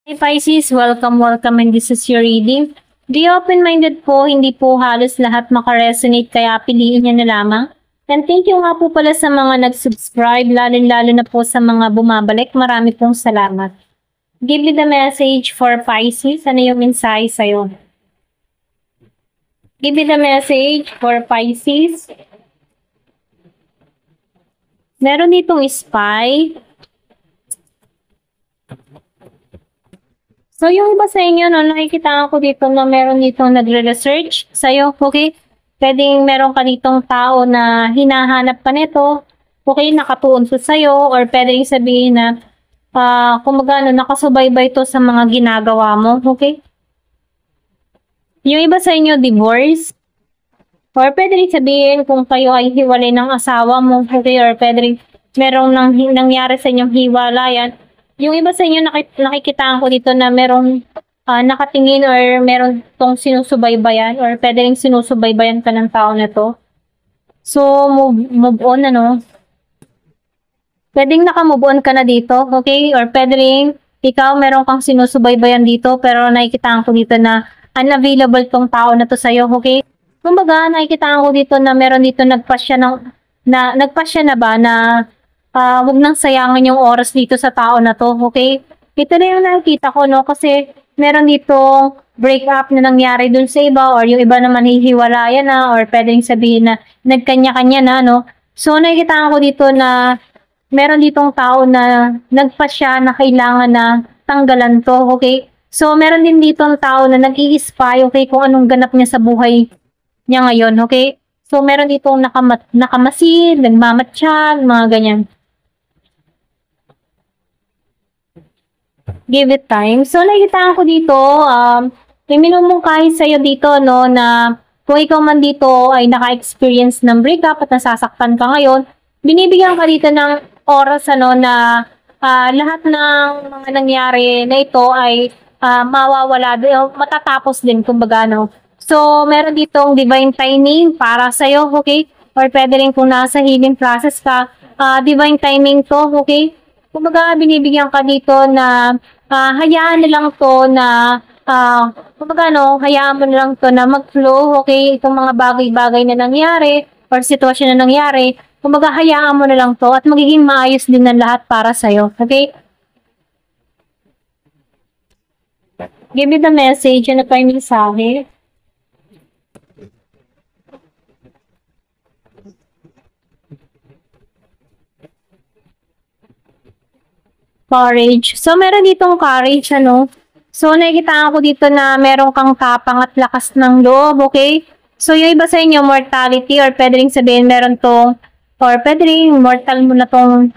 Hey Pisces, welcome and this is your reading. Be open-minded po, hindi po halos lahat makaresonate kaya piliin niya na lamang. And thank you nga po pala sa mga nag-subscribe, lalo na po sa mga bumabalik. Marami pong salamat. Give me the message for Pisces. Ano yung mensahe sa'yo? Give me the message for Pisces. Meron ditong spy. So, yung iba sa inyo, no, nakikita ko dito na meron ditong nagre-research sa'yo, okay? Pwedeng meron ka ditong tao na hinahanap ka nito, okay, nakatuon to sa'yo, or pwedeng sabihin na, kumbaga, nakasubaybay to sa mga ginagawa mo, okay? Yung iba sa inyo, divorce, or pwedeng sabihin kung kayo ay hiwalay ng asawa mo, okay, or pwedeng merong nangyari sa inyong hiwalayan. Yung iba sa inyo, nakikitaan ko dito na merong nakatingin or meron tong sinusubaybayan or pwede rin sinusubaybayan ka ng tao na to. So, move on, ano? Pwedeng naka-move on ka na dito, okay? Or pwede rin ikaw meron kang sinusubaybayan dito pero nakikitaan ko dito na unavailable tong tao na to sa'yo, okay? Kumbaga, nakikitaan ko dito na meron dito nagpasya na ba na huwag nang sayangin yung oras dito sa tao na to, okay? Ito na yung nakikita ko, no? Kasi meron dito break up na nangyari dun sa iba or yung iba naman hihiwalayan na or pwedeng sabihin na nagkanya-kanya na, no? So, nakikita ko dito na meron ditong tao na nagpasya na kailangan na tanggalan to, okay? So, meron din ditong tao na nag-i-spy, okay? Kung anong ganap niya sa buhay niya ngayon, okay? So, meron ditong nakamasid, nagmamatsyag, mga ganyan. Give it time. So, nakita ko dito, may minumungkahi sa'yo dito, no, na kung ikaw man dito ay naka-experience ng breakup at nasasaktan ka ngayon, binibigyan ka dito ng oras, ano, na lahat ng mga nangyari na ito ay mawawala, matatapos din, kumbaga, no. So, meron ditong divine timing para sa'yo, okay? Or pwede rin kung nasa healing process ka, divine timing to, okay? Kumbaga, binibigyan ka dito na hayaan na lang to na, kumbaga, no, hayaan mo na lang to na mag-flow, okay? Itong mga bagay-bagay na nangyari or sitwasyon na nangyari, kumbaga, hayaan mo na lang to at magiging maayos din ng lahat para sa'yo, okay? Give me the message, ano pa yung mensahe? Courage. So, meron ditong courage, ano? So, nakikita ko dito na meron kang tapang at lakas ng loob, okay? So, yung iba sa inyo, mortality, or pwede rin sabihin meron tong, or pwede rin mortal mo na tong,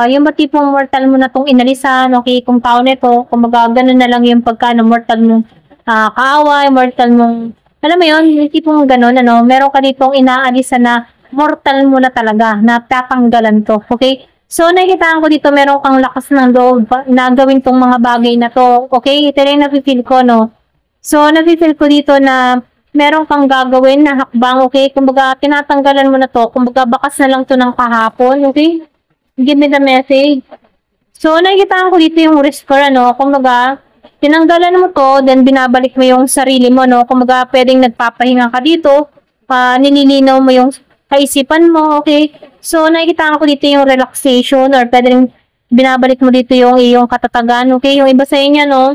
yung ba tipong mortal mo na tong inalisan, okay? Kung tao nito, kung ganun na lang yung pagkano, mortal mong kaaway, mortal mong, alam mo yun, yung tipong ganun, ano? Meron ka ditong inaalisan na mortal mo na talaga, na tatanggalan to, okay? So, nakikita ko dito, meron kang lakas ng loob na gawin tong mga bagay na to. Okay? Ito rin nafe-feel ko, no? So, nafe-feel ko dito na meron kang gagawin na hakbang, okay? Kumbaga, tinatanggalan mo na to. Kumbaga, bakas na lang to ng kahapon, okay? Give me the message. So, nakikita ko dito yung restore, ano? Kumbaga, tinanggalan mo to, then binabalik mo yung sarili mo, no? Kumbaga, pwedeng nagpapahinga ka dito, nililinaw mo yung kaisipan mo, okay? So, nakikita ko dito yung relaxation or pwede rin binabalik mo dito yung iyong katatagan, okay? Yung iba sa inyo, no?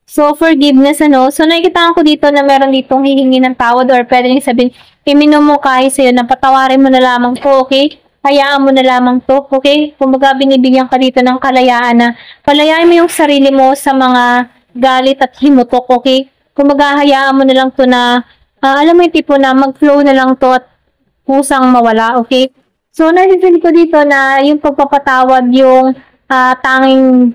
So, forgiveness, ano? So, nakikita ko dito na meron ditong hihingi ng tawad or pwede rin sabihin, iminumukay sa'yo na patawarin mo na lamang to, okay? Hayaan mo na lamang to, okay? Kumbaga, binibigyan ka dito ng kalayaan na palayain mo yung sarili mo sa mga galit at himutok, okay? Kumbaga, hayaan mo na lang to na, alam mo yung tipo na mag-flow na lang to at kusang mawala, okay? So, nafe-feel ko dito na yung pagpapatawad yung tanging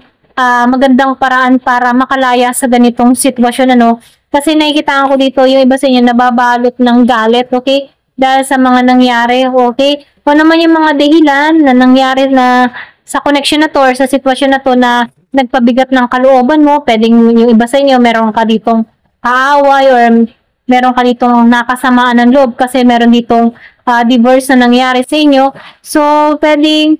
magandang paraan para makalaya sa ganitong sitwasyon, ano? Kasi nakikita ko dito yung iba sa inyo nababalot ng galit, okay? Dahil sa mga nangyari, okay? Kung naman yung mga dahilan na nangyari na sa connection na to or sa sitwasyon na to na nagpabigat ng kalooban mo, pwedeng yung iba sa inyo, meron ka ditong kaaway or meron ka ditong nakasamaan ng loob kasi meron ditong divorce na nangyari sa inyo. So, pwedeng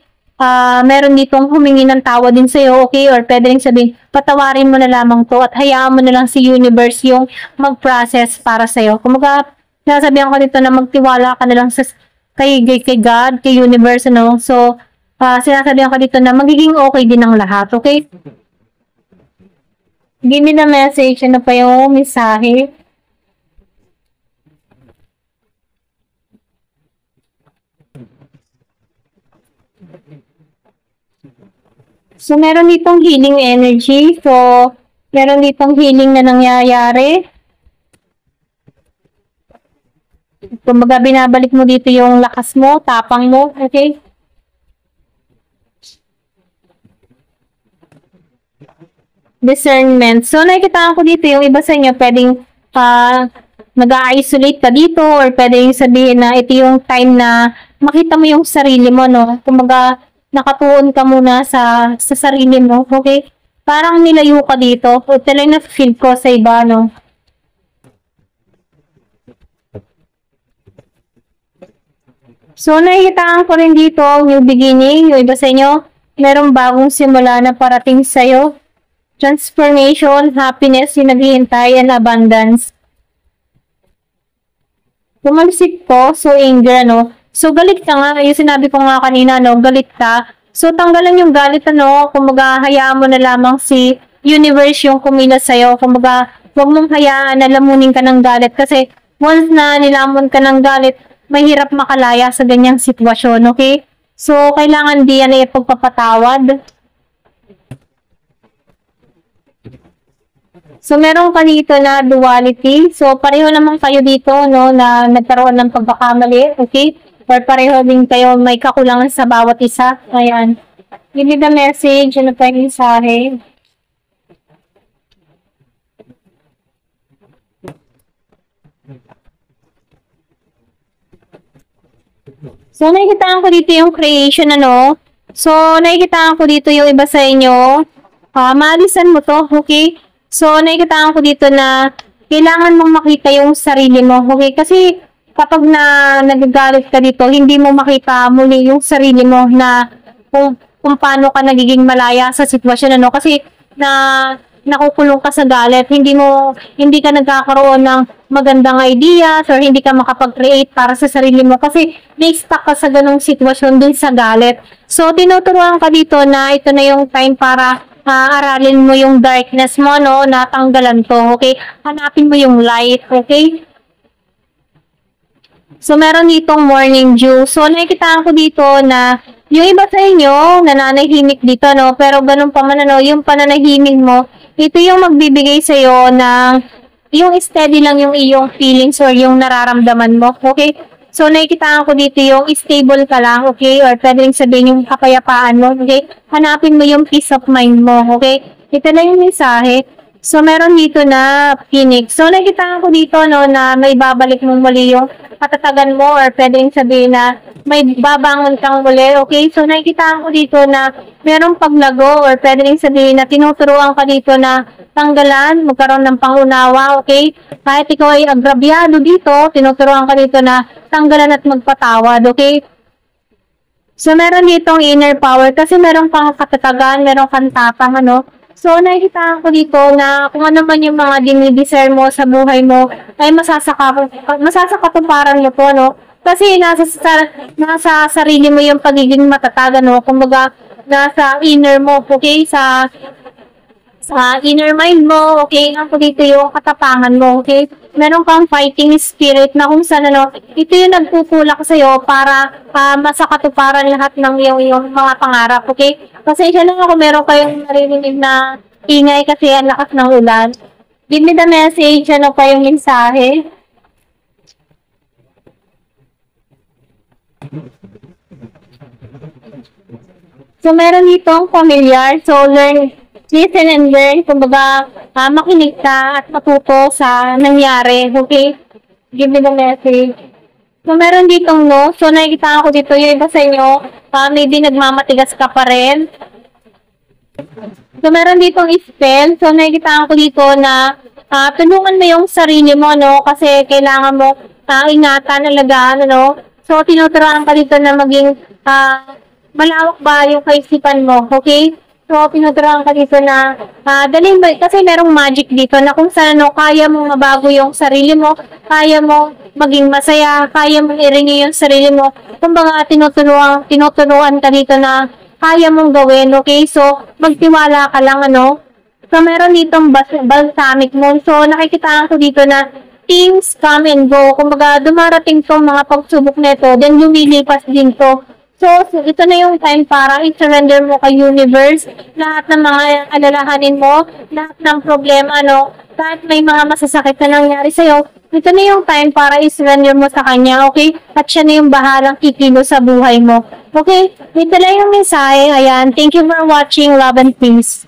meron ditong humingi ng tawad din sa'yo, okay? Or pwede rin sabihin, patawarin mo na lamang to at hayaan mo na lang si universe yung mag-process para sa'yo. Kumaga, sinasabihan ko dito na magtiwala ka na lang kay God, kay universe, ano? So, sinasabihan ko dito na magiging okay din ang lahat, okay? Give me the message, ano pa yung mensahe? So, meron ditong healing energy. So, meron ditong healing na nangyayari. Kumbaga, binabalik mo dito yung lakas mo, tapang mo, okay? Discernment. So, nakikita ko dito yung iba sa inyo, pwedeng nag-isolate ka dito or pwedeng sabihin na ito yung time na makita mo yung sarili mo, no? Kumbaga, nakatuon ka muna sa sarili mo, okay? Parang nilayo ka dito. Ito lang na-feel ko sa iba, no? So, nakikitaan ko rin dito, new beginning, yung iba sa inyo, merong bagong simula na parating sa'yo. Transformation, happiness, yung naghihintay, and abundance. Pumalsik ko, so anger, no? So, galit ka nga, yung sinabi ko nga kanina, no? Galit ka. So, tanggalan yung galit, ano? Kumbaga, hayaan mo na lamang si universe yung kumilos sa'yo. Kumbaga, huwag mong hayaan na lamunin ka ng galit. Kasi, once na nilamon ka ng galit, mahirap makalaya sa ganyang sitwasyon, okay? So, kailangan di yan ay pagpapatawad. So, meron ka dito na duality. So, pareho naman kayo dito, no, na nagkaroon ng pagkakamali, okay? Or pareho din kayo may kakulangan sa bawat isa. Ayan. Give me the message. Ano pa yung mensahe? So, nakikitaan ko dito yung creation, ano? So, nakikitaan ko dito yung iba sa inyo. Maalisan mo to, okay? So, nakikitaan ko dito na kailangan mong makita yung sarili mo, okay? Kasi, kapag nagagalit ka dito, hindi mo makita muli yung sarili mo na kung paano ka nagiging malaya sa sitwasyon, ano? Kasi, nakukulong ka sa galit, hindi ka nagkakaroon ng magandang ideas or hindi ka makapag-create para sa sarili mo kasi na-stuck ka sa ganong sitwasyon dun sa galit. So, tinuturuan ka dito na ito na yung time para aralin mo yung darkness mo, no? Natanggalan to, okay? Hanapin mo yung light, okay? So, meron ditong morning dew. So, nakikitaan ko dito na yung iba sa inyo, nananahimik dito, no? Pero ganun pa man, ano, yung pananahimik mo, ito yung magbibigay sa'yo ng, yung steady lang yung iyong feelings or yung nararamdaman mo, okay? So, nakikitaan ko dito yung stable ka lang, okay? Or pwede rin sabihin yung kapayapaan mo, okay? Hanapin mo yung peace of mind mo, okay? Ito na yung mensahe. So, meron dito na Phoenix. So, nakikitaan ko dito, no, na may babalik mo muli yung katatagan mo or pwede rin sabihin na may babangon kang muli, okay? So, nakikitaan ko dito na merong paglago or pwede rin sabihin na tinuturuan ka dito na tanggalan, magkaroon ng pangunawa, okay? Kahit ikaw ay agrabyado dito, tinuturuan ka dito na tanggalan at magpatawad, okay? So, meron ditong inner power kasi meron kang katatagan, meron kang tapang, ano? So, nakikita ko dito na kung ano man yung mga dinidesire mo sa buhay mo, ay masasakatuparan mo po, no? Kasi nasa sarili mo yung pagiging matatag, no? Kumbaga, nasa inner mo, okay? Sa inner mind mo, okay? Ako dito yung katapangan mo, okay? Meron kang fighting spirit na kung saan, ano, ito yung nagtutulak sa'yo para masakatuparan lahat ng iyong mga pangarap, okay? Kasi siya lang ako, meron kayong narinig na ingay kasi ang lakas ng ulan. Give me the message, ano pa yung mensahe? So, meron ditong familiar, so listen and learn, kumbaga, makinig ka at matuto sa nangyari, okay? Give me the message. So, meron ditong no, so nakikita ko dito, yung iba sa inyo, maybe nagmamatigas ka pa rin. So, meron ditong spell, so nakikita ko dito na tulungan mo yung sarili mo, no, kasi kailangan mo ingatan, alagaan, ano. So, tinuturuan ka dito na maging malawak ba yung kaisipan mo, okay? So, tinuturuan ka dito na dalhin ba, kasi merong magic dito na kung saan kaya mong mabago yung sarili mo, kaya mong maging masaya, kaya mong i-renew yung sarili mo. Kumbaga, tinuturuan ka dito na kaya mong gawin, okay? So, magtiwala ka lang, So, meron ditong balsamic moon. So, nakikita ko dito na things come and go. Kumbaga, dumarating tong mga pagsubok nito, then lumilipas din to. So, ito na yung time para i-surrender mo kay universe, lahat ng mga alalahanin mo, lahat ng problema, kahit may mga masasakit na nangyari sa'yo, ito na yung time para i-surrender mo sa kanya, okay? At siya na yung bahalang kikilo sa buhay mo. Okay? Ito lang yung mensahe. Ayan. Thank you for watching. Love and peace.